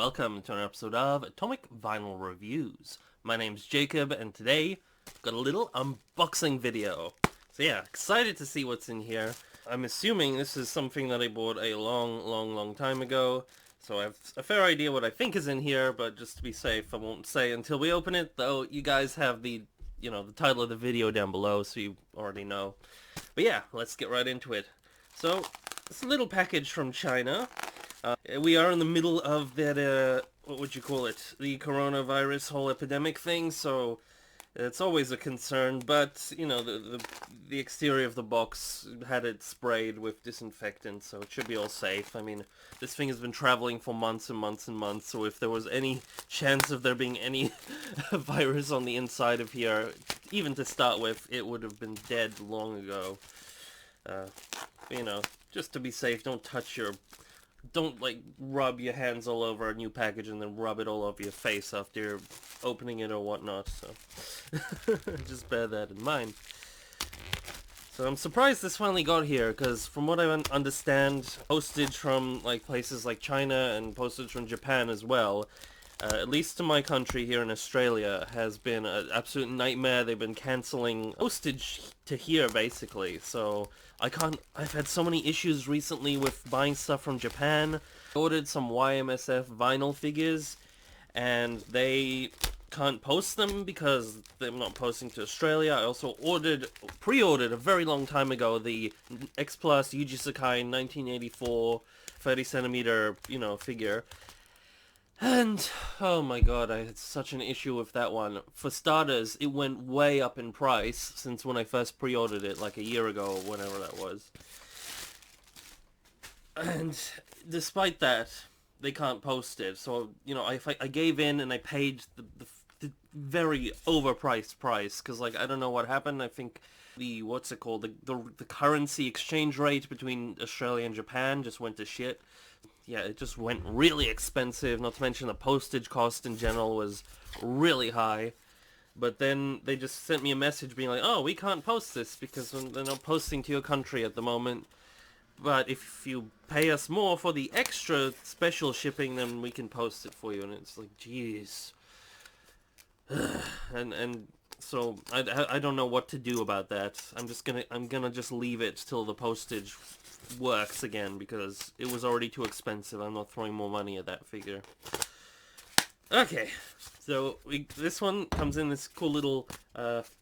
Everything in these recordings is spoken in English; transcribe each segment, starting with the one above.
welcome to another episode of Atomic Vinyl Reviews. My name's Jacob, and today I've got a little unboxing video. So yeah, excited to see what's in here. I'm assuming this is something that I bought a long time ago, so I have a fair idea what I think is in here, but just to be safe, I won't say until we open it, though you guys have the title of the video down below, so you already know. But yeah, let's get right into it. So, it's a little package from China. We are in the middle of that, what would you call it, the coronavirus whole epidemic thing, so it's always a concern, but, you know, the exterior of the box had it sprayed with disinfectant, so it should be all safe. I mean, this thing has been traveling for months and months and months, so if there was any chance of there being any virus on the inside of here, even to start with, it would have been dead long ago. You know, just to be safe, don't like rub your hands all over a new package and then rub it all over your face after you're opening it or whatnot, so just bear that in mind. So I'm surprised this finally got here, because from what I understand, postage from like places like China and postage from Japan as well, at least to my country here in Australia, has been an absolute nightmare. They've been cancelling postage to here, basically, so I've had so many issues recently with buying stuff from Japan. I ordered some YMSF vinyl figures, and they can't post them because they're not posting to Australia. I also pre-ordered a very long time ago the X Plus Yuji Sakai 1984 30cm, figure. And, oh my god, I had such an issue with that one. For starters, it went way up in price since when I first pre-ordered it, like a year ago or whenever that was. And despite that, they can't post it. So, I gave in and I paid the very overpriced price, because, like, I don't know what happened. I think the currency exchange rate between Australia and Japan just went to shit. Yeah, it just went really expensive, not to mention the postage cost in general was really high. But then they just sent me a message being like, oh, we can't post this because they're not posting to your country at the moment. But if you pay us more for the extra special shipping, then we can post it for you. And it's like, jeez. and so I don't know what to do about that. I'm gonna just leave it till the postage works again, because it was already too expensive. I'm not throwing more money at that figure. Okay, so this one comes in this cool little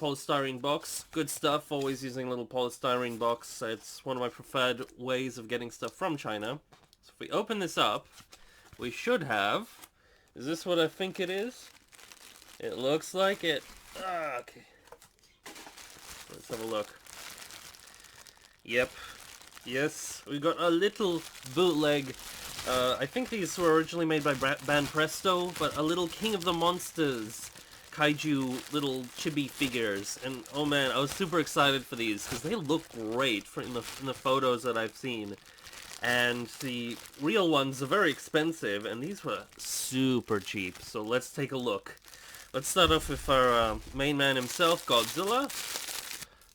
polystyrene box. Good stuff, always using a little polystyrene box. It's one of my preferred ways of getting stuff from China. So if we open this up, we should have... Is this what I think it is? It looks like it. Okay. Let's have a look. Yep. Yes, we got a little bootleg. I think these were originally made by Band Presto, but a little King of the Monsters kaiju little chibi figures. And oh man, I was super excited for these because they look great in the photos that I've seen. And the real ones are very expensive, and these were super cheap. So let's take a look. Let's start off with our main man himself, Godizlla.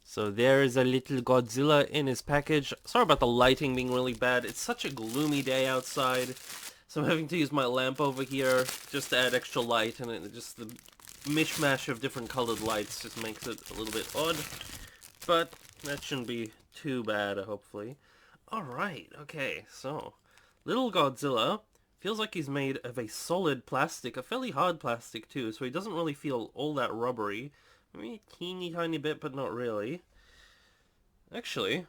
So there is a little Godizlla in his package. Sorry about the lighting being really bad. It's such a gloomy day outside, so I'm having to use my lamp over here just to add extra light, and just the mishmash of different colored lights just makes it a little bit odd. But that shouldn't be too bad, hopefully. Alright, okay, so little Godizlla feels like he's made of a solid plastic, a fairly hard plastic too, so he doesn't really feel all that rubbery. I mean, a teeny tiny bit, but not really. Actually,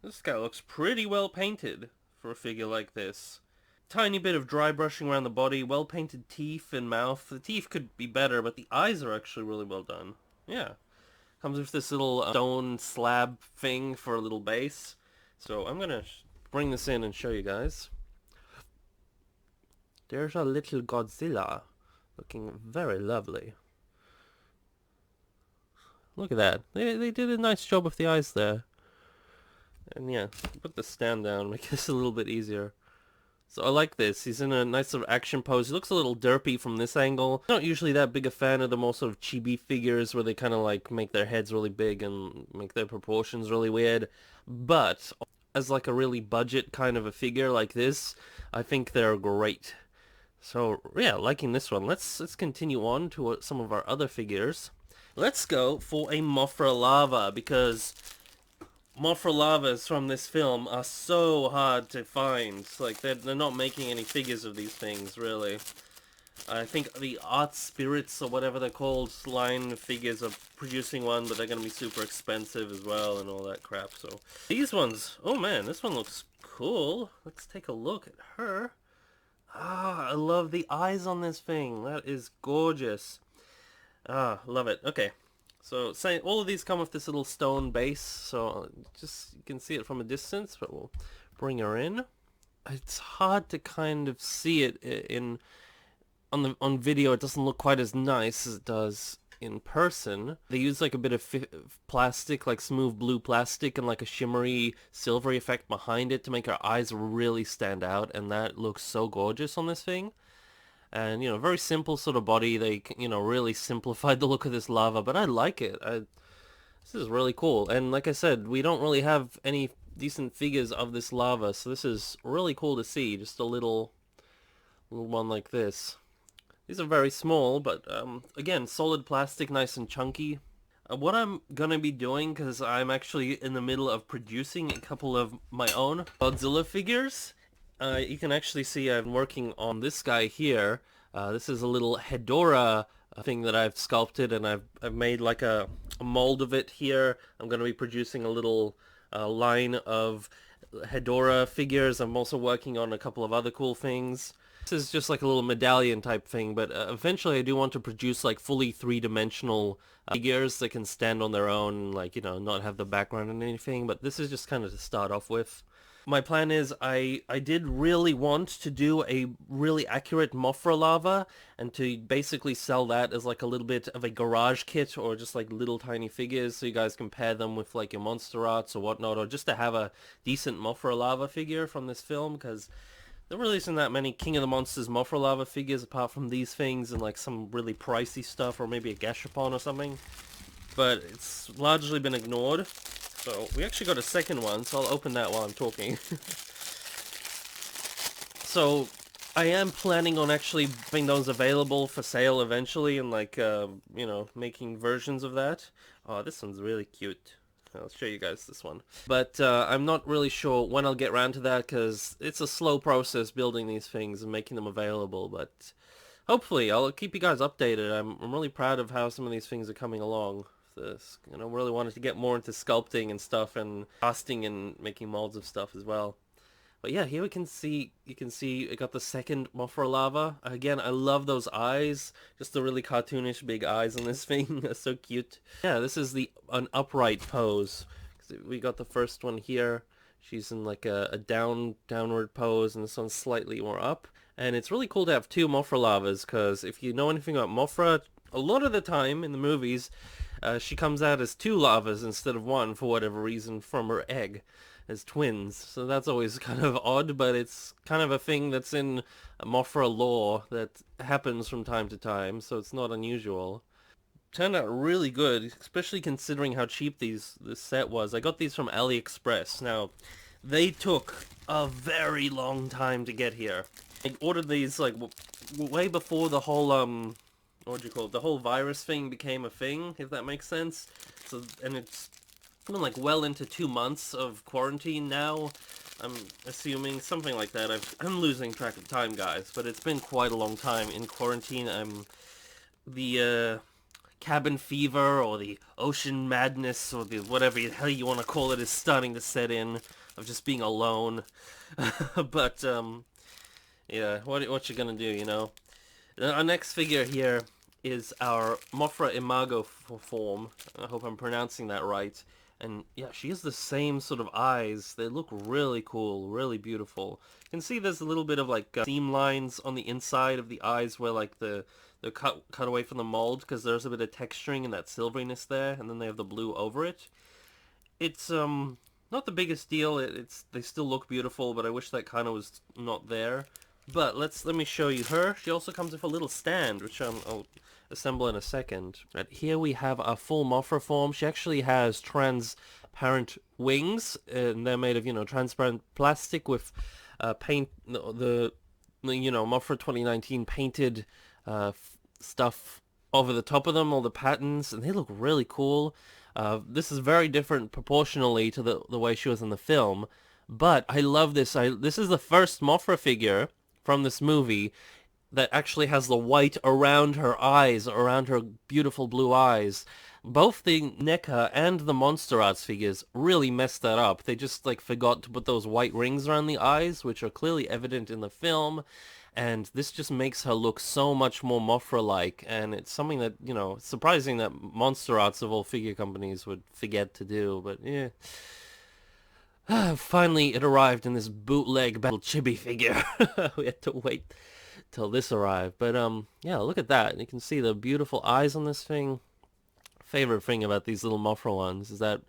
this guy looks pretty well painted for a figure like this. Tiny bit of dry brushing around the body, well painted teeth and mouth. The teeth could be better, but the eyes are actually really well done. Yeah. Comes with this little stone slab thing for a little base. So I'm gonna bring this in and show you guys. There's a little Godizlla, looking very lovely. Look at that. They did a nice job with the eyes there. And yeah, put the stand down, make this a little bit easier. So I like this. He's in a nice sort of action pose. He looks a little derpy from this angle. Not usually that big a fan of the more sort of chibi figures where they kind of like make their heads really big and make their proportions really weird. But as like a really budget kind of a figure like this, I think they're great. So yeah, liking this one. Let's continue on to some of our other figures. Let's go for a Mafra Lava, because Mafra Lavas from this film are so hard to find. Like, they're not making any figures of these things, really. I think the Art Spirits, or whatever they're called, line figures are producing one, but they're going to be super expensive as well and all that crap. So these ones, oh man, this one looks cool. Let's take a look at her. Ah, I love the eyes on this thing. That is gorgeous. Ah, love it. Okay. So say all of these come with this little stone base, so just you can see it from a distance, but we'll bring her in. It's hard to kind of see it in on video. It doesn't look quite as nice as it does in person. They use like a bit of plastic, like smooth blue plastic, and like a shimmery silvery effect behind it to make her eyes really stand out, and that looks so gorgeous on this thing. And, you know, very simple sort of body. They, you know, really simplified the look of this lava, but I like it. This is really cool. And like I said, we don't really have any decent figures of this lava, so this is really cool to see. Just a little one like this. These are very small, but again, solid plastic, nice and chunky. What I'm gonna be doing, because I'm actually in the middle of producing a couple of my own Godzilla figures. You can actually see I'm working on this guy here. This is a little Ghidorah thing that I've sculpted, and I've made like a mold of it here. I'm going to be producing a little line of Ghidorah figures. I'm also working on a couple of other cool things. This is just like a little medallion type thing, but eventually I do want to produce like fully three-dimensional figures that can stand on their own, like, you know, not have the background and anything, but this is just kind of to start off with. My plan is I did really want to do a really accurate Mafra lava and to basically sell that as like a little bit of a garage kit, or just like little tiny figures so you guys compare them with like your monster arts or whatnot, or just to have a decent Mafra lava figure from this film, because there really isn't that many King of the Monsters Mafra lava figures apart from these things and like some really pricey stuff, or maybe a Gashapon or something. But it's largely been ignored. So we actually got a second one, so I'll open that while I'm talking. So I am planning on actually having those available for sale eventually, and like, you know, making versions of that. Oh, this one's really cute. I'll show you guys this one. But I'm not really sure when I'll get around to that, because it's a slow process building these things and making them available, but hopefully I'll keep you guys updated. I'm really proud of how some of these things are coming along. This, you know, really wanted to get more into sculpting and stuff, and casting and making molds of stuff as well. But yeah, here you can see I got the second Mafra lava. Again, I love those eyes, just the really cartoonish big eyes on this thing. They're so cute. Yeah, this is an upright pose. We got the first one here. She's in like a downward pose, and this one's slightly more up. And it's really cool to have two Mafra lavas, because if you know anything about Mafra, a lot of the time in the movies, she comes out as two lavas instead of one, for whatever reason, from her egg, as twins. So that's always kind of odd, but it's kind of a thing that's in Mafra lore that happens from time to time, so it's not unusual. Turned out really good, especially considering how cheap this set was. I got these from AliExpress. Now, they took a very long time to get here. I ordered these like way before the whole what do you call it? The whole virus thing became a thing, if that makes sense. So, and it's been like well into 2 months of quarantine now. I'm assuming something like that. I'm losing track of time, guys, but it's been quite a long time in quarantine. The cabin fever, or the ocean madness, or the whatever the hell you want to call it, is starting to set in, of just being alone. But yeah, what you gonna do, you know? Our next figure here is our Mafra Imago form. I hope I'm pronouncing that right. And yeah, she has the same sort of eyes. They look really cool, really beautiful. You can see there's a little bit of like seam lines on the inside of the eyes where like they're cut away from the mold, because there's a bit of texturing and that silveriness there, and then they have the blue over it. It's not the biggest deal. They still look beautiful, but I wish that kind of was not there. But let me show you her. She also comes with a little stand, which I'll assemble in a second. Right, here we have a full Mafra form. She actually has transparent wings, and they're made of, you know, transparent plastic with paint. The you know, Mafra 2019 painted stuff over the top of them, all the patterns, and they look really cool. This is very different proportionally to the way she was in the film, but I love this. This is the first Mafra figure from this movie that actually has the white around her eyes, around her beautiful blue eyes. Both the NECA and the Monster Arts figures really messed that up. They just like forgot to put those white rings around the eyes, which are clearly evident in the film. And this just makes her look so much more Mothra-like, and it's something that, you know, it's surprising that Monster Arts of all figure companies would forget to do, but yeah. Finally, it arrived in this bootleg battle chibi figure. We had to wait till this arrived, but yeah, look at that. You can see the beautiful eyes on this thing. Favorite thing about these little Mothra ones is that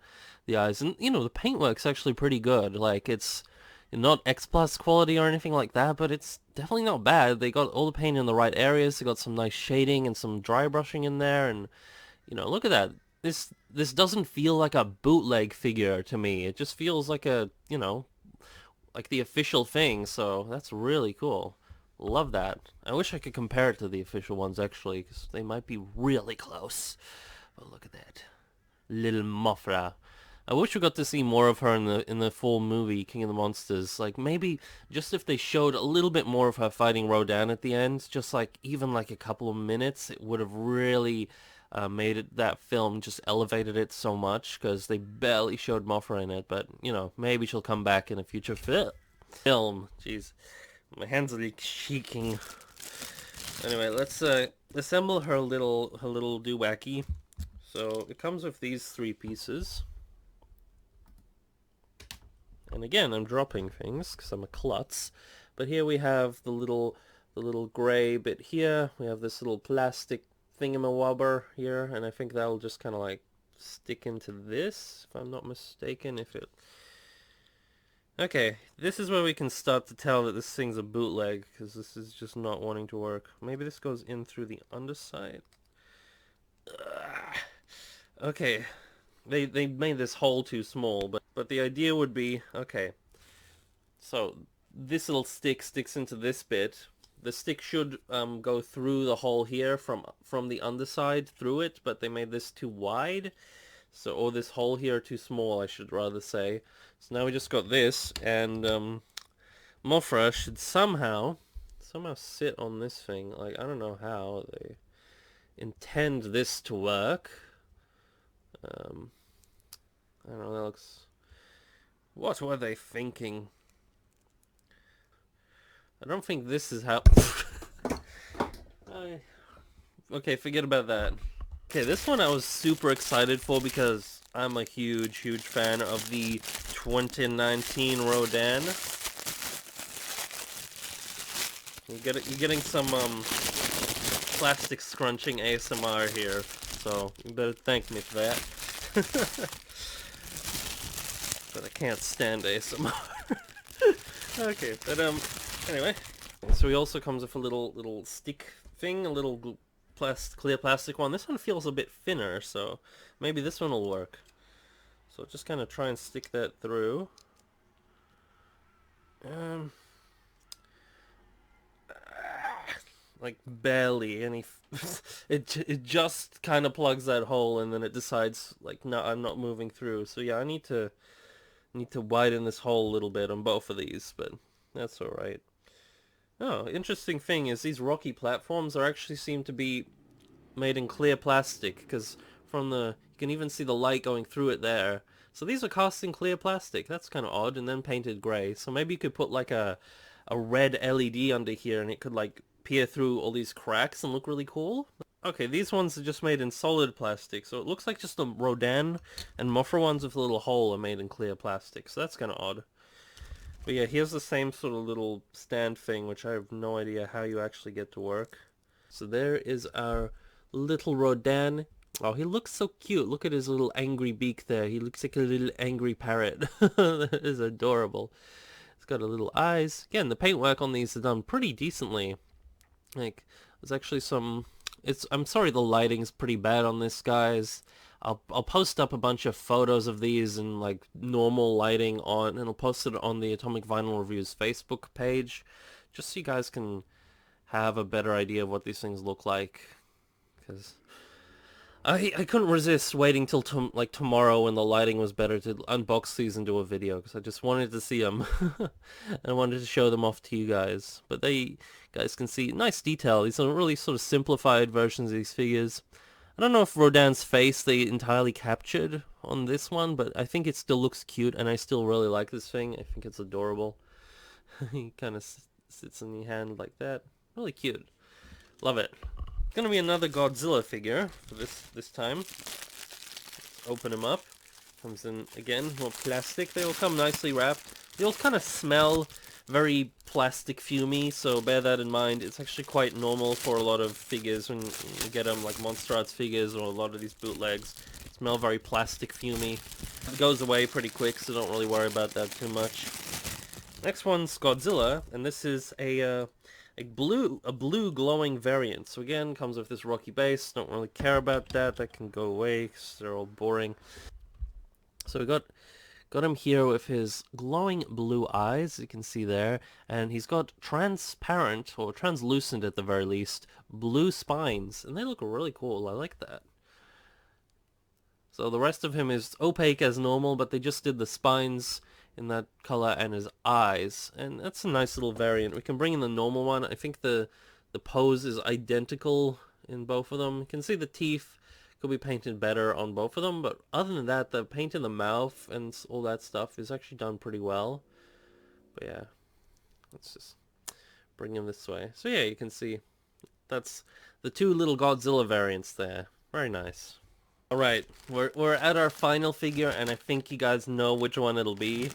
the eyes, and you know, the paintwork's actually pretty good. Like, it's not X plus quality or anything like that, but it's definitely not bad. They got all the paint in the right areas. They got some nice shading and some dry brushing in there, and you know, look at that. This doesn't feel like a bootleg figure to me. It just feels like a, you know, like the official thing. So that's really cool. Love that. I wish I could compare it to the official ones actually, because they might be really close. Oh, look at that. Little Mafra. I wish we got to see more of her in the full movie, King of the Monsters. Like, maybe just if they showed a little bit more of her fighting Rodin at the end, just like, even like a couple of minutes, it would have really made it, that film, just elevated it so much, because they barely showed Mafra in it. But, you know, maybe she'll come back in a future film. Jeez. My hands are like shaking. Anyway, let's assemble her little doowacky. So it comes with these 3 pieces. And again, I'm dropping things because I'm a klutz. But here we have the little gray bit here. We have this little plastic thingamawabber here, and I think that'll just kind of like stick into this, if I'm not mistaken. Okay, this is where we can start to tell that this thing's a bootleg, because this is just not wanting to work. Maybe this goes in through the underside. Ugh. Okay, they made this hole too small, but the idea would be, okay, so this little stick sticks into this bit. The stick should go through the hole here from the underside through it, but they made this too wide. So, or this hole here too small, I should rather say. So now we just got this, and Mafra should somehow sit on this thing. Like, I don't know how they intend this to work. I don't know, that looks... What were they thinking? I don't think this is how... Okay, forget about that. Okay, this one I was super excited for because I'm a huge fan of the 2019 Rodin. You're getting some plastic scrunching ASMR here, so you better thank me for that. But I can't stand ASMR. Okay, but anyway. So he also comes with a little stick thing, a little clear plastic one. This one feels a bit thinner, so maybe this one will work. So just kind of try and stick that through. Like barely any. It just kind of plugs that hole, and then it decides like, no, I'm not moving through. So yeah, I need to widen this hole a little bit on both of these, but that's all right. Oh, interesting thing is these rocky platforms are actually seem to be made in clear plastic, because from you can even see the light going through it there. So these are cast in clear plastic. That's kind of odd, and then painted gray. So maybe you could put like a red LED under here, and it could like peer through all these cracks and look really cool. Okay, these ones are just made in solid plastic, so it looks like just the Rodin and Mafra ones with a little hole are made in clear plastic, so that's kind of odd. But yeah, here's the same sort of little stand thing, which I have no idea how you actually get to work. So there is our little Rodin. Oh, he looks so cute. Look at his little angry beak there. He looks like a little angry parrot. That is adorable. It's got a little eyes. Again, the paintwork on these is done pretty decently. Like, there's actually some... I'm sorry the lighting's pretty bad on this, guys. I'll post up a bunch of photos of these in like normal lighting on, and I'll post it on the Atomic Vinyl Reviews Facebook page, just so you guys can have a better idea of what these things look like, because I couldn't resist waiting till like tomorrow when the lighting was better to unbox these and do a video, because I just wanted to see them and I wanted to show them off to you guys. But guys can see nice detail. These are really sort of simplified versions of these figures. I don't know if Rodin's face they entirely captured on this one, but I think it still looks cute, and I still really like this thing. I think it's adorable. He kind of sits in your hand like that. Really cute. Love it. It's gonna be another Godzilla figure for this time. Let's open him up. Comes in again, more plastic. They all come nicely wrapped. They all kind of smell very plastic fumey, so bear that in mind. It's actually quite normal for a lot of figures when you get them, like Monster Arts figures or a lot of these bootlegs. Smell very plastic fumey. It goes away pretty quick, so don't really worry about that too much. Next one's Godzilla, and this is a blue glowing variant. So again, comes with this rocky base. Don't really care about that. That can go away because they're all boring. So we got him here with his glowing blue eyes, you can see there, and he's got transparent, or translucent at the very least, blue spines, and they look really cool. I like that. So the rest of him is opaque as normal, but they just did the spines in that color and his eyes, and that's a nice little variant. We can bring in the normal one. I think the pose is identical in both of them. You can see the teeth could be painted better on both of them, but other than that, the paint in the mouth and all that stuff is actually done pretty well. But yeah, let's just bring him this way. So yeah, you can see that's the two little Godzilla variants there. Very nice. Alright, we're at our final figure, and I think you guys know which one it'll be.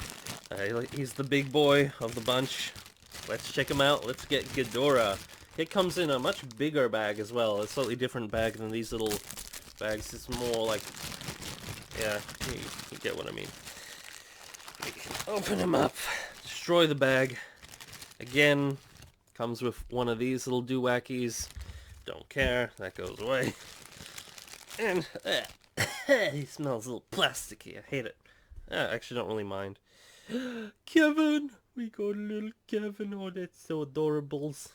He's the big boy of the bunch. Let's check him out. Let's get Ghidorah. It comes in a much bigger bag as well. A slightly different bag than these little bags. It's more like, yeah, you get what I mean. We can open him up, destroy the bag. Again, comes with one of these little doohackies. Don't care, that goes away. And he smells a little plasticky. I hate it. I actually don't really mind. Kevin! We got a little Kevin. Oh, that's so adorables.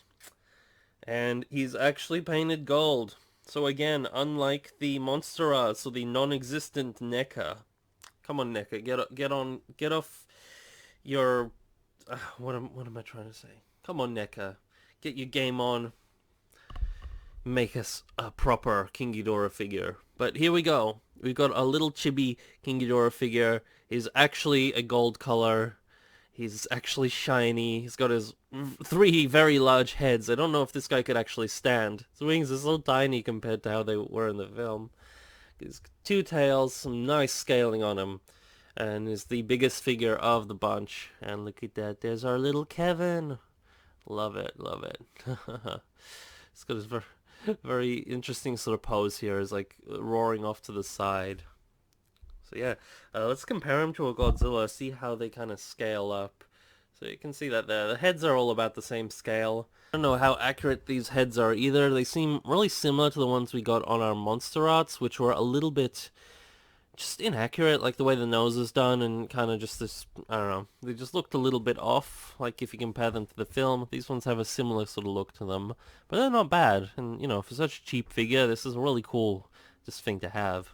And he's actually painted gold. So again, unlike the Monstera, so the non-existent NECA. Come on, NECA, get off your... what am I trying to say? Come on, NECA, get your game on. Make us a proper King Ghidorah figure. But here we go. We've got a little chibi King Ghidorah figure. He's actually a gold color. He's actually shiny. He's got his 3 very large heads. I don't know if this guy could actually stand. His wings are so tiny compared to how they were in the film. He's 2 tails, some nice scaling on him, and is the biggest figure of the bunch. And look at that. There's our little Kevin. Love it, love it. He's got his very interesting sort of pose here. Is like roaring off to the side. So yeah, let's compare him to a Godzilla, see how they kind of scale up. So you can see that the heads are all about the same scale. I don't know how accurate these heads are either. They seem really similar to the ones we got on our Monster Arts, which were a little bit just inaccurate, like the way the nose is done and kind of just this, I don't know, they just looked a little bit off, like if you compare them to the film. These ones have a similar sort of look to them, but they're not bad. And, you know, for such a cheap figure, this is a really cool just thing to have.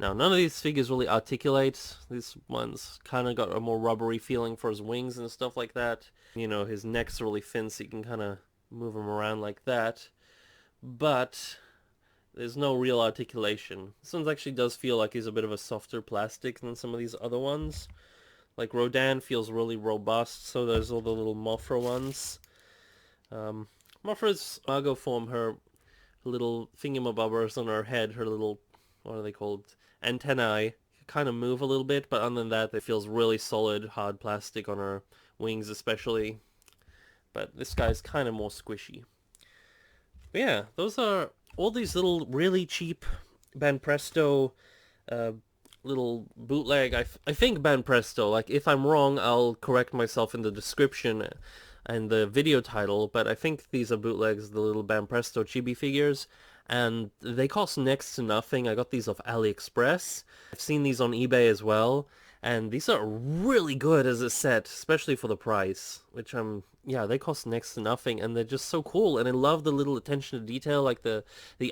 Now, none of these figures really articulate. These ones kind of got a more rubbery feeling for his wings and stuff like that. You know, his neck's really thin, so you can kind of move him around like that. But there's no real articulation. This one actually does feel like he's a bit of a softer plastic than some of these other ones. Like Rodin feels really robust, so there's all the little Mafra ones. Mafra's Imago form, her little thingamabobbers on her head, her little, what are they called? Antennae, kind of move a little bit, but other than that, it feels really solid, hard plastic on her wings especially. But this guy's kind of more squishy. But yeah, those are all these little really cheap Banpresto little bootleg. I think Banpresto, like if I'm wrong, I'll correct myself in the description and the video title, but I think these are bootlegs, the little Banpresto chibi figures. And they cost next to nothing. I got these off AliExpress. I've seen these on eBay as well. And these are really good as a set, especially for the price, which yeah, they cost next to nothing, and they're just so cool. And I love the little attention to detail, like the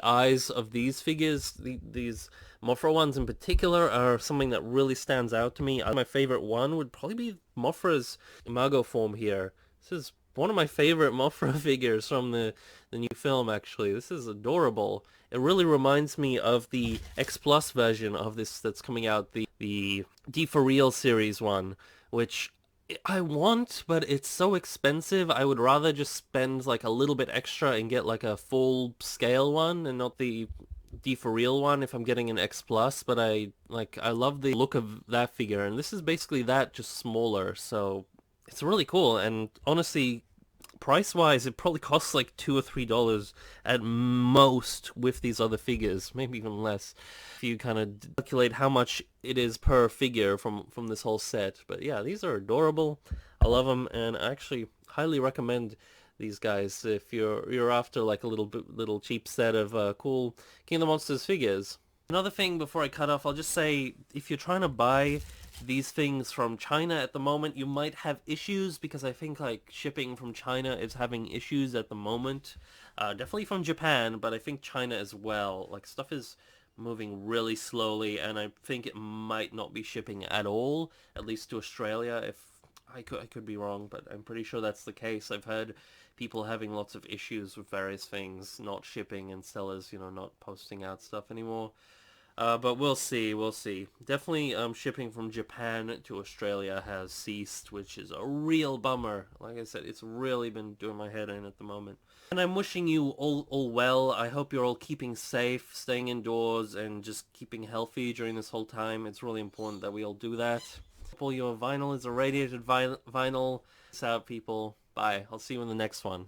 eyes of these figures. These Mafra ones in particular are something that really stands out to me. My favorite one would probably be Mafra's Imago form here. This is one of my favorite Mafra figures from the new film, actually. This is adorable. It really reminds me of the X Plus version of this that's coming out, the D for Real series one, which I want, but it's so expensive. I would rather just spend like a little bit extra and get like a full scale one and not the D for Real one if I'm getting an X Plus, but I love the look of that figure, and this is basically that, just smaller, so it's really cool. And honestly, price-wise, it probably costs like $2 or $3 at most with these other figures, maybe even less, if you kind of calculate how much it is per figure from this whole set. But yeah, these are adorable. I love them, and I actually highly recommend these guys if you're after like a little cheap set of cool King of the Monsters figures. Another thing before I cut off, I'll just say, if you're trying to buy these things from China at the moment, you might have issues, because I think like shipping from China is having issues at the moment. Definitely from Japan, but I think China as well. Like, stuff is moving really slowly, and I think it might not be shipping at all, at least to Australia. If I could be wrong, but I'm pretty sure that's the case. I've heard people having lots of issues with various things not shipping, and sellers, not posting out stuff anymore. But we'll see. Definitely, shipping from Japan to Australia has ceased, which is a real bummer. Like I said, it's really been doing my head in at the moment. And I'm wishing you all well. I hope you're all keeping safe, staying indoors, and just keeping healthy during this whole time. It's really important that we all do that. Hope all your vinyl is a radiated vinyl. Peace out, people. Bye. I'll see you in the next one.